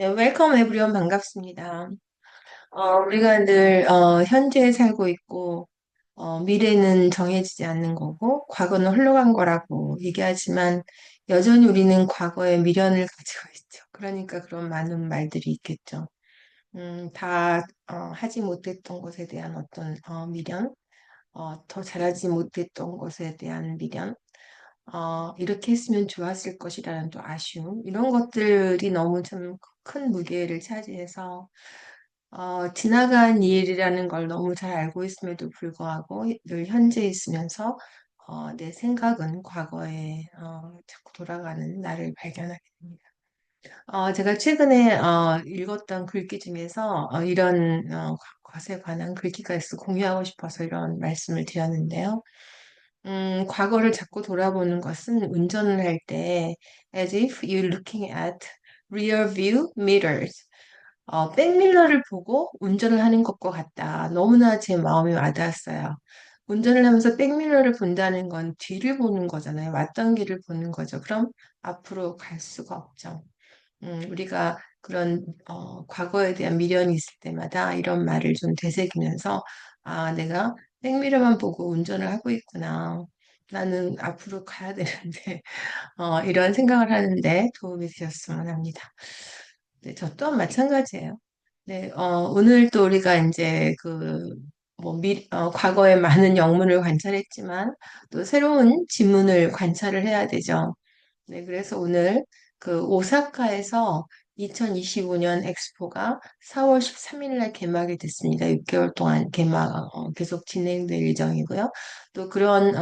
네, 웰컴 에브리온 반갑습니다. 우리가 늘 현재에 살고 있고 미래는 정해지지 않는 거고 과거는 흘러간 거라고 얘기하지만 여전히 우리는 과거에 미련을 가지고 있죠. 그러니까 그런 많은 말들이 있겠죠. 다 하지 못했던 것에 대한 어떤 미련, 더 잘하지 못했던 것에 대한 미련, 이렇게 했으면 좋았을 것이라는 또 아쉬움, 이런 것들이 너무 참 큰 무게를 차지해서 지나간 일이라는 걸 너무 잘 알고 있음에도 불구하고 늘 현재에 있으면서 내 생각은 과거에 자꾸 돌아가는 나를 발견하게 됩니다. 제가 최근에 읽었던 글귀 중에서 이런 것에 관한 글귀가 있어 공유하고 싶어서 이런 말씀을 드렸는데요. 과거를 자꾸 돌아보는 것은 운전을 할 때 as if you're looking at rear view mirrors. 백밀러를 보고 운전을 하는 것과 같다. 너무나 제 마음이 와닿았어요. 운전을 하면서 백밀러를 본다는 건 뒤를 보는 거잖아요. 왔던 길을 보는 거죠. 그럼 앞으로 갈 수가 없죠. 우리가 그런 과거에 대한 미련이 있을 때마다 이런 말을 좀 되새기면서 내가 백미러만 보고 운전을 하고 있구나. 나는 앞으로 가야 되는데 이런 생각을 하는데 도움이 되셨으면 합니다. 네, 저 또한 마찬가지예요. 네, 오늘 또 우리가 이제 과거의 많은 영문을 관찰했지만 또 새로운 지문을 관찰을 해야 되죠. 네, 그래서 오늘 그 오사카에서 2025년 엑스포가 4월 13일 날 개막이 됐습니다. 6개월 동안 계속 진행될 예정이고요. 또 그런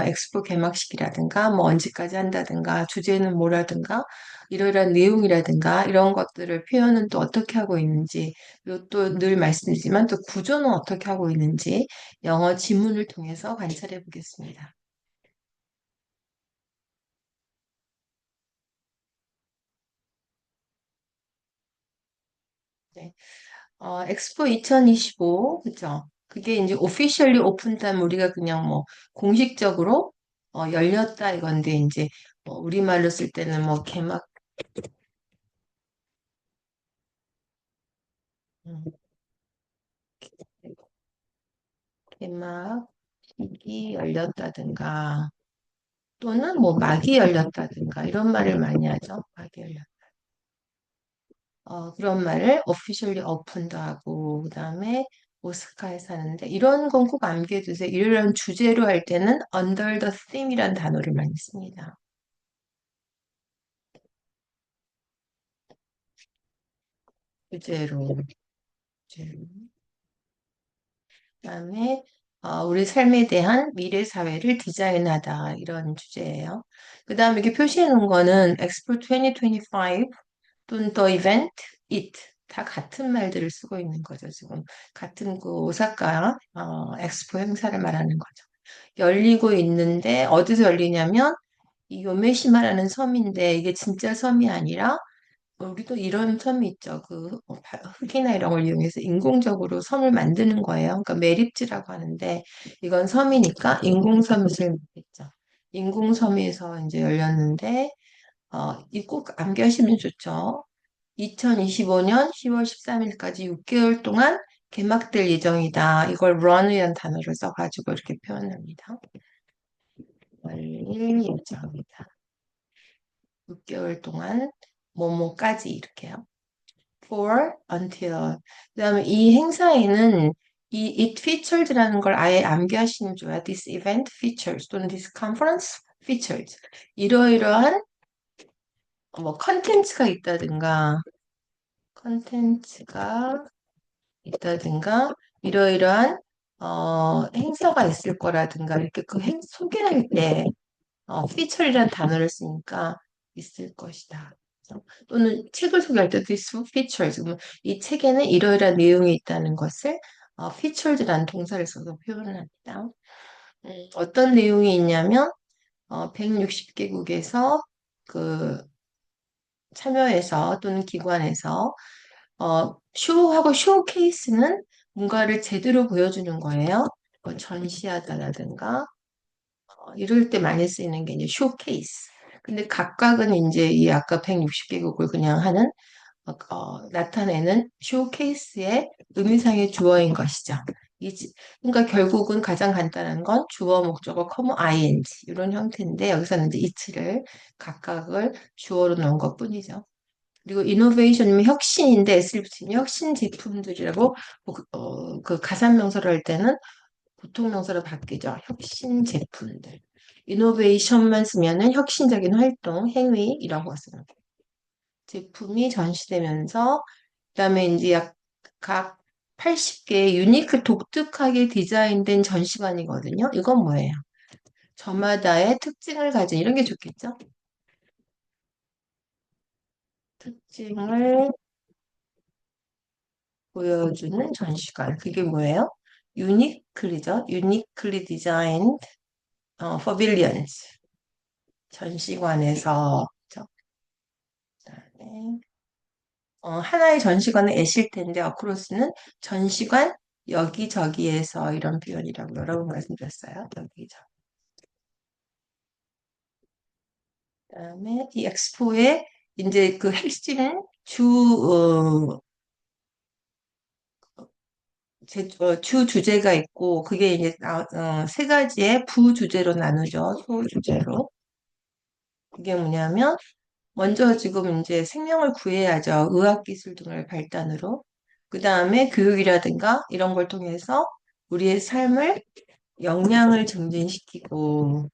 엑스포 개막식이라든가 뭐 언제까지 한다든가 주제는 뭐라든가 이러이러한 내용이라든가 이런 것들을 표현은 또 어떻게 하고 있는지 그리고 또 늘 말씀드리지만 또 구조는 어떻게 하고 있는지 영어 지문을 통해서 관찰해 보겠습니다. 네. 엑스포 2025, 그죠? 그게 이제 오피셜리 오픈되면 우리가 그냥 뭐 공식적으로 열렸다 이건데 이제 뭐 우리말로 쓸 때는 뭐 음, 개막식이 열렸다든가 또는 뭐 막이 열렸다든가 이런 말을 많이 하죠. 막이 열렸. 그런 말을 officially opened 하고 그다음에 오스카에서 하는데 이런 건 꼭 암기해 두세요. 이런 주제로 할 때는 under the theme이란 단어를 많이 씁니다. 주제로. 주제로. 그다음에 우리 삶에 대한 미래 사회를 디자인하다 이런 주제예요. 그다음에 이렇게 표시해 놓은 거는 Expo 2025 또는 The Event, It 다 같은 말들을 쓰고 있는 거죠. 지금 같은 그 오사카 엑스포 행사를 말하는 거죠. 열리고 있는데 어디서 열리냐면 이 요메시마라는 섬인데 이게 진짜 섬이 아니라 우리도 이런 섬이 있죠. 흙이나 이런 걸 이용해서 인공적으로 섬을 만드는 거예요. 그러니까 매립지라고 하는데 이건 섬이니까 인공섬을 겠죠. 인공섬에서 이제 열렸는데 이 꼭 암기하시면 좋죠. 2025년 10월 13일까지 6개월 동안 개막될 예정이다. 이걸 run이라는 단어를 써가지고 이렇게 표현합니다. 열릴 예정이다. 6개월 동안 뭐뭐까지 이렇게요. for until. 그다음에 이 행사에는 이 it features라는 걸 아예 암기하시면 좋아요. This event features 또는 this conference features. 이러이러한 뭐 컨텐츠가 있다든가 컨텐츠가 있다든가 이러이러한 행사가 있을 거라든가 이렇게 소개할 때 feature이라는 단어를 쓰니까 있을 것이다. 또는 책을 소개할 때 this features 그러면 이 책에는 이러이러한 내용이 있다는 것을 featured라는 동사를 써서 표현을 합니다. 어떤 내용이 있냐면 160개국에서 그 참여해서 또는 기관에서 쇼하고 쇼케이스는 뭔가를 제대로 보여주는 거예요. 뭐 전시하다라든가 이럴 때 많이 쓰이는 게 이제 쇼케이스. 근데 각각은 이제 이 아까 160개국을 그냥 하는 나타내는 쇼케이스의 의미상의 주어인 것이죠. 그러니까 결국은 가장 간단한 건 주어, 목적어, 커머, ing 이런 형태인데 여기서는 이제 이치를 각각을 주어로 넣은 것뿐이죠. 그리고 이노베이션이면 혁신인데 S를 붙이면 혁신 제품들이라고 그 가산명사를 할 때는 보통명사로 바뀌죠. 혁신 제품들. 이노베이션만 쓰면은 혁신적인 활동, 행위라고 씁니다. 제품이 전시되면서 그다음에 이제 각 80개 유니크 독특하게 디자인된 전시관이거든요. 이건 뭐예요? 저마다의 특징을 가진 이런 게 좋겠죠? 특징을 보여주는 전시관. 그게 뭐예요? 유니클이죠. 유니클리 디자인 pavilions. 전시관에서 그죠? 그다음에 하나의 전시관을 애실 텐데 어크로스는 전시관 여기저기에서 이런 표현이라고 여러 번 말씀드렸어요. 여기저기. 그다음에 이 엑스포의 이제 그 핵심 주 주제가 있고 그게 이제 세 가지의 부주제로 나누죠. 소주제로. 그게 뭐냐면 먼저 지금 이제 생명을 구해야죠. 의학기술 등을 발단으로. 그 다음에 교육이라든가 이런 걸 통해서 우리의 삶을 역량을 증진시키고,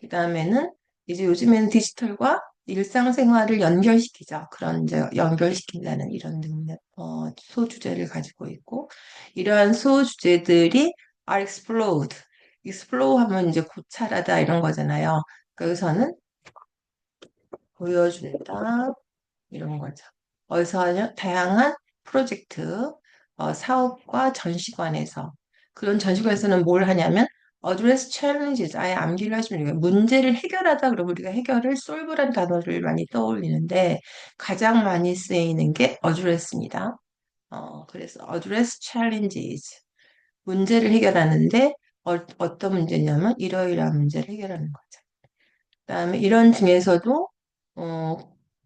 그 다음에는 이제 요즘에는 디지털과 일상생활을 연결시키죠. 그런 이제 연결시킨다는 이런 능력, 소주제를 가지고 있고, 이러한 소주제들이 are explored. explore 하면 이제 고찰하다 이런 거잖아요. 그러니까 여기서는 보여준다. 이런 거죠. 어디서 다양한 프로젝트, 사업과 전시관에서 그런 전시관에서는 뭘 하냐면 address challenges 아예 암기를 하시면 돼요. 문제를 해결하다 그러면 우리가 해결을 solve란 단어를 많이 떠올리는데 가장 많이 쓰이는 게 address입니다. 그래서 address challenges 문제를 해결하는데 어떤 문제냐면 이러이러한 문제를 해결하는 거죠. 그다음에 이런 중에서도 어,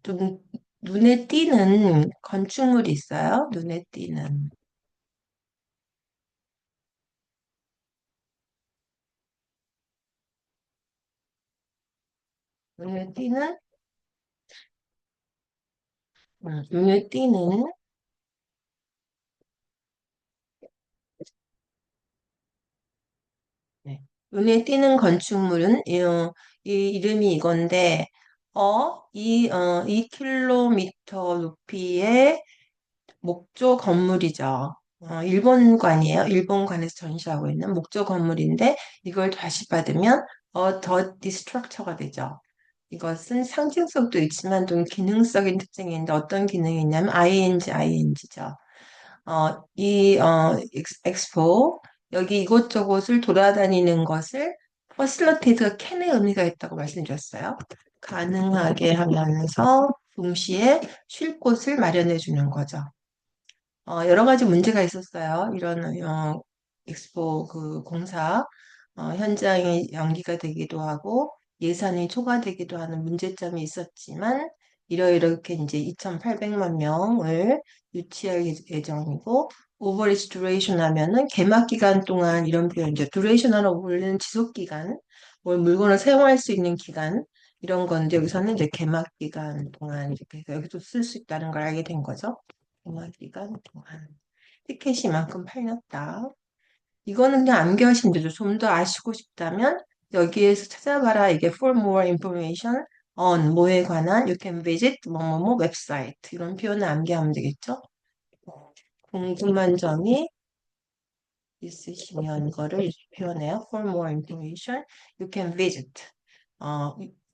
좀 눈에 띄는 건축물이 있어요. 눈에 띄는 눈에 띄는 눈에 띄는 네. 눈에 띄는 건축물은 이 이름이 이건데 2km 높이의 목조 건물이죠. 일본관이에요. 일본관에서 전시하고 있는 목조 건물인데 이걸 다시 받으면 더 디스트럭처가 되죠. 이것은 상징성도 있지만 좀 기능적인 특징이 있는데 어떤 기능이 있냐면 ing죠. 엑스포 여기 이곳저곳을 돌아다니는 것을 퍼실러테이트가 캔의 의미가 있다고 말씀드렸어요. 가능하게 하면서 동시에 쉴 곳을 마련해 주는 거죠. 여러 가지 문제가 있었어요. 이런 엑스포 그 공사 현장이 연기가 되기도 하고 예산이 초과되기도 하는 문제점이 있었지만 이렇게 이제 2,800만 명을 유치할 예정이고 오버리지 듀레이션 하면은 개막 기간 동안 이런 표현 이제 듀레이션 하는 원래는 지속 기간 뭘 물건을 사용할 수 있는 기간 이런 건데 여기서는 이제 개막 기간 동안 이렇게 해서 여기도 쓸 수 있다는 걸 알게 된 거죠. 개막 기간 동안 티켓이 이만큼 팔렸다. 이거는 그냥 암기하시면 되죠. 좀 더 아시고 싶다면 여기에서 찾아봐라. 이게 for more information on 뭐에 관한 you can visit 뭐뭐뭐 웹사이트 이런 표현을 암기하면 되겠죠. 궁금한 점이 있으시면 이거를 이렇게 표현해요. For more information you can visit.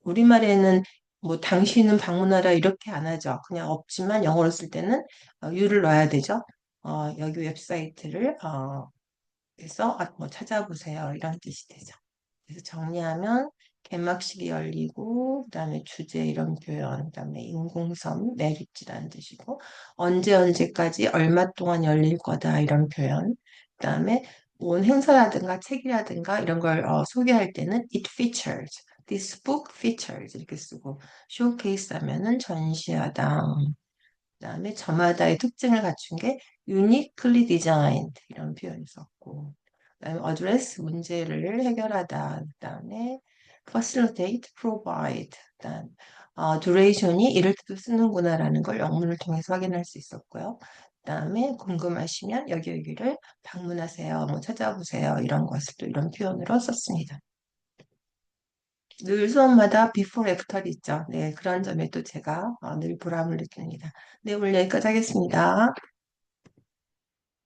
우리말에는 뭐 당신은 방문하라 이렇게 안 하죠. 그냥 없지만 영어로 쓸 때는 you를 넣어야 되죠. 여기 웹사이트를 그래서 뭐 찾아보세요. 이런 뜻이 되죠. 그래서 정리하면 개막식이 열리고 그다음에 주제 이런 표현, 그다음에 인공섬, 메리츠라는 뜻이고 언제 언제까지 얼마 동안 열릴 거다 이런 표현. 그다음에 온 행사라든가 책이라든가 이런 걸 소개할 때는 it features, this book features 이렇게 쓰고 showcase 하면은 전시하다. 그다음에 저마다의 특징을 갖춘 게 uniquely designed 이런 표현이 썼고, 그다음에 address 문제를 해결하다. 그다음에 facilitate, provide. 그다음 duration이 이럴 때도 쓰는구나라는 걸 영문을 통해서 확인할 수 있었고요. 그다음에 궁금하시면 여기를 방문하세요. 뭐 찾아보세요. 이런 것을 또 이런 표현으로 썼습니다. 늘 수업마다 before, after 있죠. 네, 그런 점에 또 제가 늘 보람을 느낍니다. 네, 오늘 여기까지 하겠습니다.